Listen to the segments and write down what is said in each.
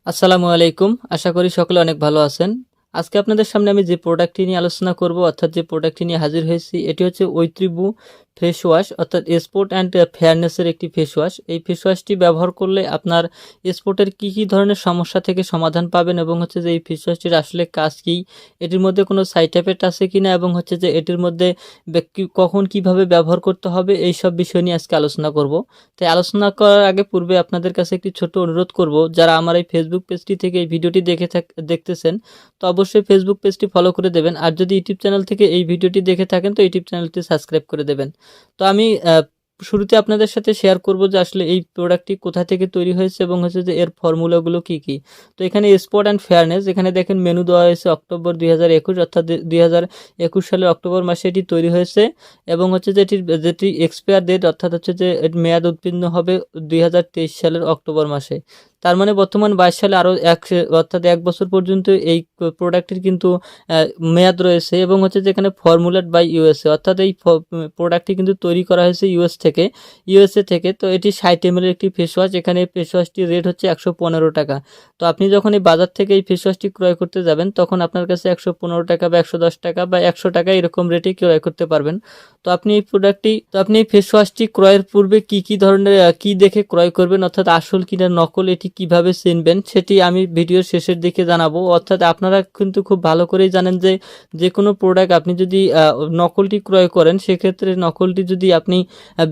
আসসালামু আলাইকুম। আশা করি সকলে অনেক ভালো আছেন। আজকে আপনাদের সামনে আমি যে প্রোডাক্টটি নিয়ে আলোচনা করব অর্থাৎ যে প্রোডাক্টটি নিয়ে হাজির হয়েছি এটি হচ্ছে ঐত্রিবু ফেস ওয়াশ অর্থাৎ স্পট অ্যান্ড ফেয়ারনেসের একটি ফেস ওয়াশ। এই ফেস ওয়াশটি ব্যবহার করলে আপনার স্পটের কী ধরনের সমস্যা থেকে সমাধান পাবেন এবং হচ্ছে যে এই ফেস ওয়াশটির আসলে কাজ কী, এটির মধ্যে কোনো সাইড এফেক্ট আছে কিনা এবং হচ্ছে যে এটির মধ্যে কখন কিভাবে ব্যবহার করতে হবে এই সব বিষয় নিয়ে আজকে আলোচনা করব। তাই আলোচনা করার আগে পূর্বে আপনাদের কাছে একটি ছোট্ট অনুরোধ করব, যারা আমার এই ফেসবুক পেজটি থেকে এই ভিডিওটি দেখতেছেন তো অবশ্যই ফেসবুক পেজটি ফলো করে দেবেন, আর যদি ইউটিউব চ্যানেল থেকে এই ভিডিওটি দেখে থাকেন তো ইউটিউব চ্যানেলটি সাবস্ক্রাইব করে দেবেন। তো আমি শুরুতে আপনাদের সাথে শেয়ার করব যে আসলে এই প্রোডাক্টটি কোথা থেকে তৈরি হয়েছে এবং হচ্ছে যে এর ফর্মুলাগুলো কি কি। তো এখানে স্পট অ্যান্ড ফেয়ারনেস, এখানে দেখেন মেনু দেওয়া হয়েছে অক্টোবর 2021 অর্থাৎ 2021 সালের অক্টোবর মাসে এটি তৈরি হয়েছে এবং হচ্ছে যে যেটি এক্সপায়ার ডেট অর্থাৎ হচ্ছে যে এর মেয়াদ উত্তীর্ণ হবে 2023 সালের অক্টোবর মাসে। তার মানে বর্তমান 22 সালে আরও অর্থাৎ 1 বছর পর্যন্ত এই প্রোডাক্টের কিন্তু মেয়াদ রয়েছে এবং হচ্ছে যে এখানে ফর্মুলেট বাই ইউএসএ অর্থাৎ এই প্রোডাক্টটি কিন্তু তৈরি করা হয়েছে ইউএসএ থেকে। তো এটি 60 ml একটি ফেস ওয়াশ। এখানে ফেস ওয়াশটির রেট হচ্ছে 115 টাকা। তো আপনি যখন এই বাজার থেকে এই ফেস ওয়াশটি ক্রয় করতে যাবেন তখন আপনার কাছে 115 টাকা বা 110 টাকা বা 100 টাকা এরকম রেটে ক্রয় করতে পারবেন। তো আপনি এই ফেস ওয়াশটি ক্রয়ের পূর্বে কি ধরনের কি দেখে ক্রয় করবেন অর্থাৎ আসল কিনা নকল এটি কিভাবে চিনবেন সেটি আমি ভিডিওর শেষের দিকে জানাবো। অর্থাৎ আপনারা কিন্তু খুব ভালো করেই জানেন যে যে কোনো প্রোডাক্ট আপনি যদি নকলটি ক্রয় করেন সেক্ষেত্রে নকলটি যদি আপনি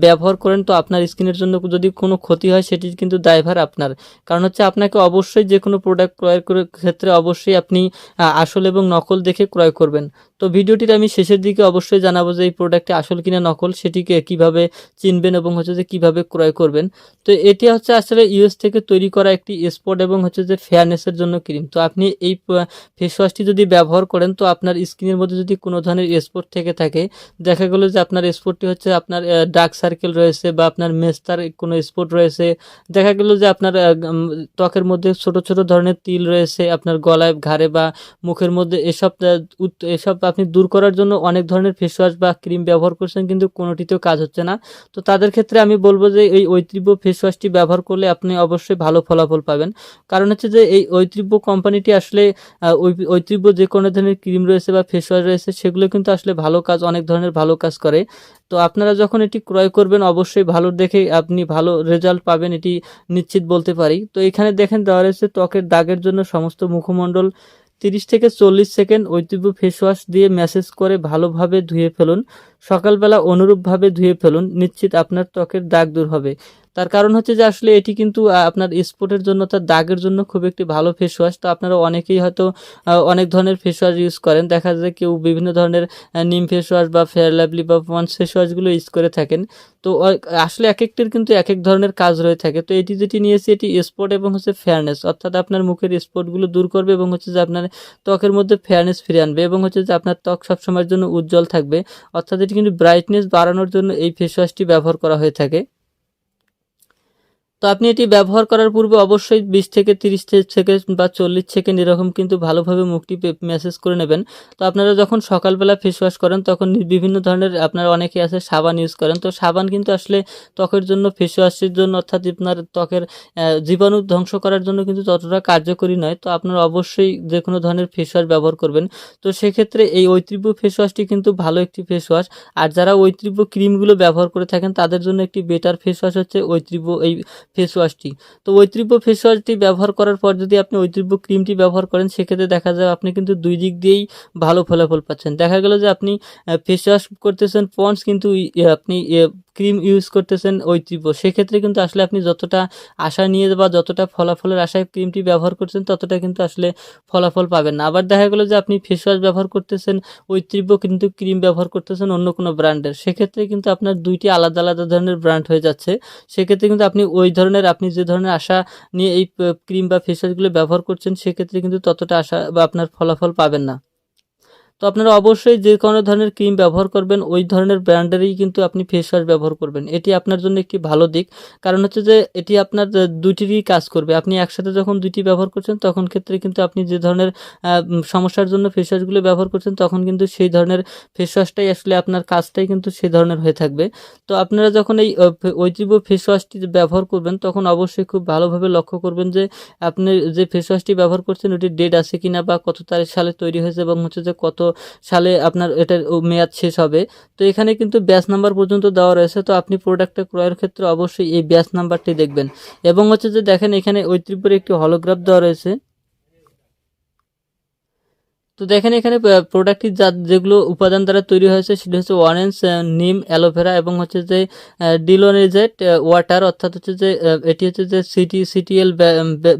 ব্যবহার করেন তো আপনার স্কিনের জন্য যদি কোনো ক্ষতি হয় সেটি কিন্তু দায়ভার আপনার। কারণ হচ্ছে আপনাকে অবশ্যই যে কোনো প্রোডাক্ট ক্রয়ের ক্ষেত্রে অবশ্যই আপনি আসল এবং নকল দেখে ক্রয় করবেন। তো ভিডিওটির আমি শেষের দিকে অবশ্যই জানাবো যে এই প্রোডাক্টটি আসল কিনা নকল সেটিকে কিভাবে চিনবেন এবং হচ্ছে যে কিভাবে ক্রয় করবেন। তো এটি হচ্ছে আসলে ইউএস থেকে তৈরি করা একটি স্পট এবং হচ্ছে যে ফেয়ারনেসের জন্য ক্রিম। তো আপনি এই ফেস ওয়াশটি যদি ব্যবহার করেন তো আপনার স্কিনের মধ্যে যদি কোনো ধরনের স্পট থেকে থাকে, দেখা গেলো যে আপনার স্পটটি হচ্ছে আপনার ডার্ক সার্কেল রয়েছে বা আপনার মেস্তার কোনো স্পট রয়েছে, দেখা গেলো যে আপনার ত্বকের মধ্যে ছোট ছোট ধরনের তিল রয়েছে আপনার গলায় ঘাড়ে বা মুখের মধ্যে, এসব আপনি দূর করার জন্য অনেক ধরনের ফেস ওয়াশ বা ক্রিম ব্যবহার করছেন কিন্তু কোনোটিতেও কাজ হচ্ছে না। তো তাদের ক্ষেত্রে আমি বলবো যে এই ঐত্রিব্য ফেস ওয়াশটি ব্যবহার করলে আপনি অবশ্যই ভালো ফলাফল পাবেন। কারণ হচ্ছে যে এই ঐত্রিব্য কোম্পানিটি আসলে ঐত্রিব্য যে কোনো ধরনের ক্রিম রয়েছে বা ফেস ওয়াশ রয়েছে সেগুলো কিন্তু আসলে ভালো কাজ, অনেক ধরনের ভালো কাজ করে। তো আপনারা যখন এটি ক্রয় করবেন অবশ্যই ভালো দেখে আপনি ভালো রেজাল্ট পাবেন, এটি নিশ্চিত বলতে পারি। তো এখানে দেখেন দেওয়া রয়েছে ত্বকের দাগের জন্য সমস্ত মুখমণ্ডল 30 থেকে 40 সেকেন্ড ঐতিহ্য ফেস ওয়াশ দিয়ে ম্যাসেজ করে ভালোভাবে ধুয়ে ফেলুন। সকালবেলা অনুরূপভাবে ধুয়ে ফেলুন, নিশ্চিত আপনার ত্বকের দাগ দূর হবে। তার কারণ হচ্ছে যে আসলে এটি কিন্তু আপনার স্পটের জন্য, তার দাগের জন্য খুব একটি ভালো ফেস ওয়াশ। তো আপনারা অনেকেই হয়তো অনেক ধরনের ফেস ওয়াশ ইউজ করেন, দেখা যায় কেউ বিভিন্ন ধরনের নিম ফেস ওয়াশ বা ফেয়ার লাভলি বা পন্ডস ফেস ওয়াশগুলো ইউজ করে থাকেন। তো আসলে এক একটির কিন্তু এক এক ধরনের কাজ রয়ে থাকে। তো এটি যেটি নিয়েছি এটি স্পট এবং হচ্ছে ফেয়ারনেস অর্থাৎ আপনার মুখের স্পটগুলো দূর করবে এবং হচ্ছে যে আপনার ত্বকের মধ্যে ফেয়ারনেস ফিরে আনবে এবং হচ্ছে যে আপনার ত্বক সবসময়ের জন্য উজ্জ্বল থাকবে। অর্থাৎ এটি কিন্তু ব্রাইটনেস বাড়ানোর জন্য এই ফেস ওয়াশটি ব্যবহার করা হয়ে থাকে। তো আপনি এটি ব্যবহার করার পূর্বে অবশ্যই 20 থেকে 30 সেকেন্ড বা 40 সেকেন্ড এরকম কিন্তু ভালোভাবে মুখটি ম্যাসেজ করে নেবেন। তো আপনারা যখন সকালবেলা ফেস ওয়াশ করেন তখন বিভিন্ন ধরনের আপনারা অনেকে আছে সাবান ইউজ করেন। তো সাবান কিন্তু আসলে ত্বকের জন্য, ফেস ওয়াশের জন্য অর্থাৎ আপনার ত্বকের জীবাণু ধ্বংস করার জন্য কিন্তু ততটা কার্যকরী নয়। তো আপনারা অবশ্যই যে কোনো ধরনের ফেস ওয়াশ ব্যবহার করবেন। তো সেক্ষেত্রে এই ঐত্রিব্য ফেস ওয়াশটি কিন্তু ভালো একটি ফেস ওয়াশ। আর যারা ঐত্রিব্য ক্রিমগুলো ব্যবহার করে থাকেন তাদের জন্য একটি বেটার ফেস ওয়াশ হচ্ছে ঐত্রিব্য এই ফেস ওয়াশটি। তো ঐত্রিব্য ফেস ওয়াশটি ব্যবহার করার পর যদি আপনি ঐত্রিব্য ক্রিমটি ব্যবহার করেন সেক্ষেত্রে দেখা যায় আপনি কিন্তু দুই দিক দিয়েই ভালো ফলাফল পাচ্ছেন। দেখা গেল যে আপনি ফেস ওয়াশ করতেছেন পন্ডস কিন্তু আপনি ক্রিম ইউজ করতেছেন ঐত্রিব্য, সেক্ষেত্রে কিন্তু আসলে আপনি যতটা আশা নিয়ে বা যতটা ফলাফলের আশায় ক্রিমটি ব্যবহার করছেন ততটা কিন্তু আসলে ফলাফল পাবেন না। আবার দেখা গেল যে আপনি ফেস ওয়াশ ব্যবহার করতেছেন ঐত্রিব্য কিন্তু ক্রিম ব্যবহার করতেছেন অন্য কোনো ব্র্যান্ডের, সেক্ষেত্রে কিন্তু আপনার দুইটি আলাদা আলাদা ধরনের ব্র্যান্ড হয়ে যাচ্ছে। সেক্ষেত্রে কিন্তু আপনি যে ধরনের আশা নিয়ে এই ক্রিম বা ফেস ওয়াশগুলো ব্যবহার করছেন সেক্ষেত্রে কিন্তু ততটা আশা বা আপনার ফলাফল পাবেন না। তো আপনারা অবশ্যই যে কোনো ধরনের ক্রিম ব্যবহার করবেন ওই ধরনের ব্র্যান্ডেরই কিন্তু আপনি ফেস ওয়াশ ব্যবহার করবেন। এটি আপনার জন্য একটি ভালো দিক। কারণ হচ্ছে যে এটি আপনার দুটিরই কাজ করবে। আপনি একসাথে যখন দুটি ব্যবহার করছেন তখন ক্ষেত্রে কিন্তু আপনি যে ধরনের সমস্যার জন্য ফেস ওয়াশগুলো ব্যবহার করছেন তখন কিন্তু সেই ধরনের ফেস ওয়াশটাই আসলে আপনার কাজটাই কিন্তু সেই ধরনের হয়ে থাকবে। তো আপনারা যখন এই ঐতিহ্য ফেস ওয়াশটি ব্যবহার করবেন তখন অবশ্যই খুব ভালোভাবে লক্ষ্য করবেন যে আপনি যে ফেস ওয়াশটি ব্যবহার করছেন ওটি ডেট আছে কিনা বা কত তারিখ সালে তৈরি হয়েছে এবং হচ্ছে যে কত সালে আপনার এটার মেয়াদ শেষ হবে। তো এখানে কিন্তু ব্যাচ নাম্বার পর্যন্ত দেওয়া রয়েছে। তো আপনি প্রোডাক্টটা ক্রয়ের ক্ষেত্রে অবশ্যই এই ব্যাচ নাম্বারটি দেখবেন এবং হচ্ছে যে দেখেন এখানে ঐতিহ্যের একটি হলোগ্রাফ দেওয়া রয়েছে। তো দেখেন এখানে প্রোডাক্টটি যেগুলো উপাদান দ্বারা তৈরি হয়েছে সেটা হচ্ছে অরেঞ্জ, নিম, অ্যালোভেরা এবং হচ্ছে যে ডিলোনেজেট ওয়াটার, অর্থাৎ হচ্ছে যে এটি হচ্ছে যে সিটিএল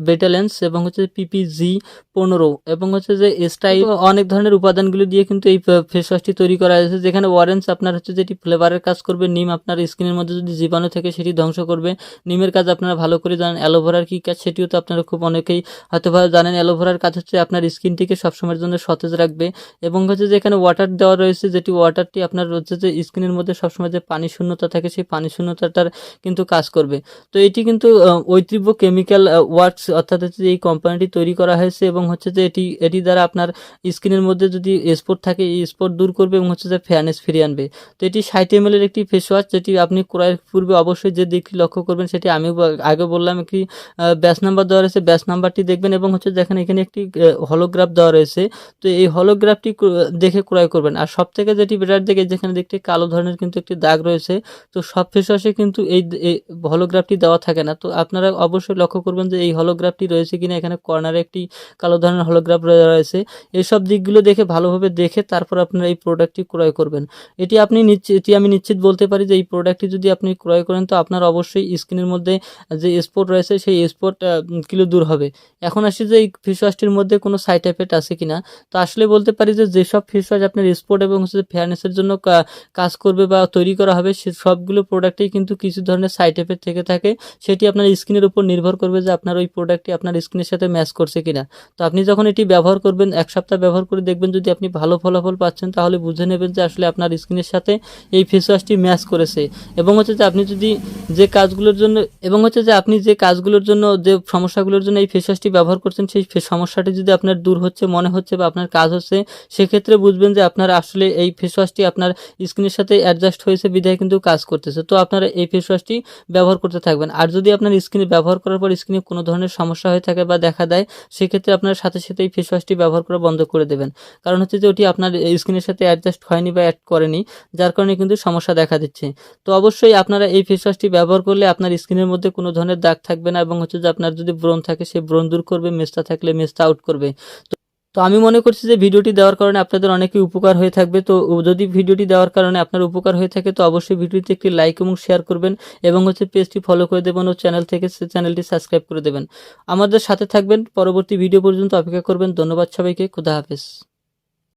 বেটালেন্স এবং হচ্ছে পিপিজি 15 এবং হচ্ছে যে স্টাইল, অনেক ধরনের উপাদানগুলো দিয়ে কিন্তু এই ফেস ওয়াশটি তৈরি করা হয়েছে। যেখানে অরেঞ্জ আপনার হচ্ছে যেটি ফ্লেভারের কাজ করবে, নিম আপনার স্কিনের মধ্যে যদি জীবাণু থাকে সেটি ধ্বংস করবে, নিমের কাজ আপনারা ভালো করে জানেন। অ্যালোভেরার কী কাজ সেটিও তো আপনারা খুব অনেকেই হয়তো জানেন। অ্যালোভেরার কাজ হচ্ছে আপনার স্কিনটিকে সবসময়ের জন্য সতেজ রাখবে এবং হচ্ছে যে এখানে ওয়াটার দেওয়া রয়েছে, যেটি ওয়াটারটি আপনার হচ্ছে যে স্কিনের মধ্যে সবসময় যে পানি শূন্যতা থাকে সেই পানি শূন্যতাটার কিন্তু কাজ করবে। তো এটি কিন্তু ঐতিহ্য কেমিক্যাল ওয়ার্কস, অর্থাৎ হচ্ছে যে এই কোম্পানিটি তৈরি করা হয়েছে এবং হচ্ছে যে এটি দ্বারা আপনার স্কিনের মধ্যে যদি স্পট থাকে এই স্পট দূর করবে এবং হচ্ছে যে ফেয়ারনেস ফিরিয়ে আনবে। তো এটি 60 ml এর একটি ফেস ওয়াশ, যেটি আপনি ক্রয়ের পূর্বে অবশ্যই যে দিকটি লক্ষ্য করবেন সেটি আমি আগে বললাম, একটি ব্যাচ নাম্বার দেওয়া রয়েছে, ব্যাচ নাম্বারটি দেখবেন এবং হচ্ছে দেখেন এখানে একটি হলোগ্রাফ দেওয়া রয়েছে। তো এই হলোগ্রাফটি দেখে ক্রয় করবেন। আর সব থেকে যেটি বেটার দিকে, যেখানে দেখতে কালো ধরনের কিন্তু একটি দাগ রয়েছে, তো সব ফেস ওয়াশে কিন্তু এই হলোগ্রাফটি দেওয়া থাকে না। তো আপনারা অবশ্যই লক্ষ্য করবেন যে এই হলোগ্রাফটি রয়েছে কিনা। এখানে কর্নারে একটি কালো ধরনের হলোগ্রাফ রয়েছে। এইসব দিকগুলো দেখে ভালোভাবে দেখে তারপর আপনারা এই প্রোডাক্টটি ক্রয় করবেন। এটি আমি নিশ্চিত বলতে পারি যে এই প্রোডাক্টটি যদি আপনি ক্রয় করেন তো আপনার অবশ্যই স্কিনের মধ্যে যে স্পট রয়েছে সেই স্পট গুলো দূর হবে। এখন আসি যে এই ফেস ওয়াশটির মধ্যে কোনো সাইড এফেক্ট আছে কিনা। তো আসলে বলতে পারি যে যেসব ফেস ওয়াশ আপনার স্পট এবং হচ্ছে ফেয়ারনেসের জন্য কাজ করবে বা তৈরি করা হবে সে সবগুলো প্রোডাক্টেই কিন্তু কিছু ধরনের সাইড এফেক্ট থেকে থাকে। সেটি আপনার স্কিনের উপর নির্ভর করবে যে আপনার ওই প্রোডাক্টটি আপনার স্কিনের সাথে ম্যাচ করছে কিনা। তো আপনি যখন এটি ব্যবহার করবেন 1 সপ্তাহ ব্যবহার করে দেখবেন যদি আপনি ভালো ফলাফল পাচ্ছেন তাহলে বুঝে নেবেন যে আসলে আপনার স্কিনের সাথে এই ফেস ওয়াশটি ম্যাচ করেছে এবং হচ্ছে যে আপনি যদি যে কাজগুলোর জন্য যে সমস্যাগুলোর জন্য এই ফেস ওয়াশটি ব্যবহার করছেন সেই সমস্যাটি যদি আপনার দূর হচ্ছে মনে হচ্ছে বা আপনার কাজ হচ্ছে, সেক্ষেত্রে বুঝবেন যে আপনার আসলে এই ফেস ওয়াশটি আপনার স্কিনের সাথে অ্যাডজাস্ট হয়েছে বিধায় কিন্তু কাজ করতেছে। তো আপনারা এই ফেস ওয়াশটি ব্যবহার করতে থাকবেন। আর যদি আপনার স্কিনে ব্যবহার করার পর স্কিনে কোনো ধরনের সমস্যা হয়ে থাকে বা দেখা দেয়, সেক্ষেত্রে আপনার সাথে সাথে এই ফেস ওয়াশটি ব্যবহার করা বন্ধ করে দেবেন। কারণ হচ্ছে যে ওটি আপনার স্কিনের সাথে অ্যাডজাস্ট হয়নি বা অ্যাড করেনি, যার কারণে কিন্তু সমস্যা দেখা দিচ্ছে। তো অবশ্যই আপনারা এই ফেস ওয়াশটি ব্যবহার করলে আপনার স্কিনের মধ্যে কোনো ধরনের দাগ থাকবে না এবং হচ্ছে যে আপনার যদি ব্রণ থাকে সেই ব্রণ দূর করবে, মেস্তা থাকলে মেস্তা আউট করবে। তো আমি মনে করছি যে ভিডিওটি দেওয়ার কারণে আপনাদের অনেকই উপকার হয়ে থাকবে। তো যদি ভিডিওটি দেওয়ার কারণে আপনার উপকার হয়ে থাকে তো অবশ্যই ভিডিওতে একটি লাইক এবং শেয়ার করবেন এবং হচ্ছে পেজটি ফলো করে দেবেন ও চ্যানেলটি সাবস্ক্রাইব করে দেবেন। আমাদের সাথে থাকবেন, পরবর্তী ভিডিও পর্যন্ত অপেক্ষা করবেন। ধন্যবাদ সবাইকে, খুদা হাফেজ।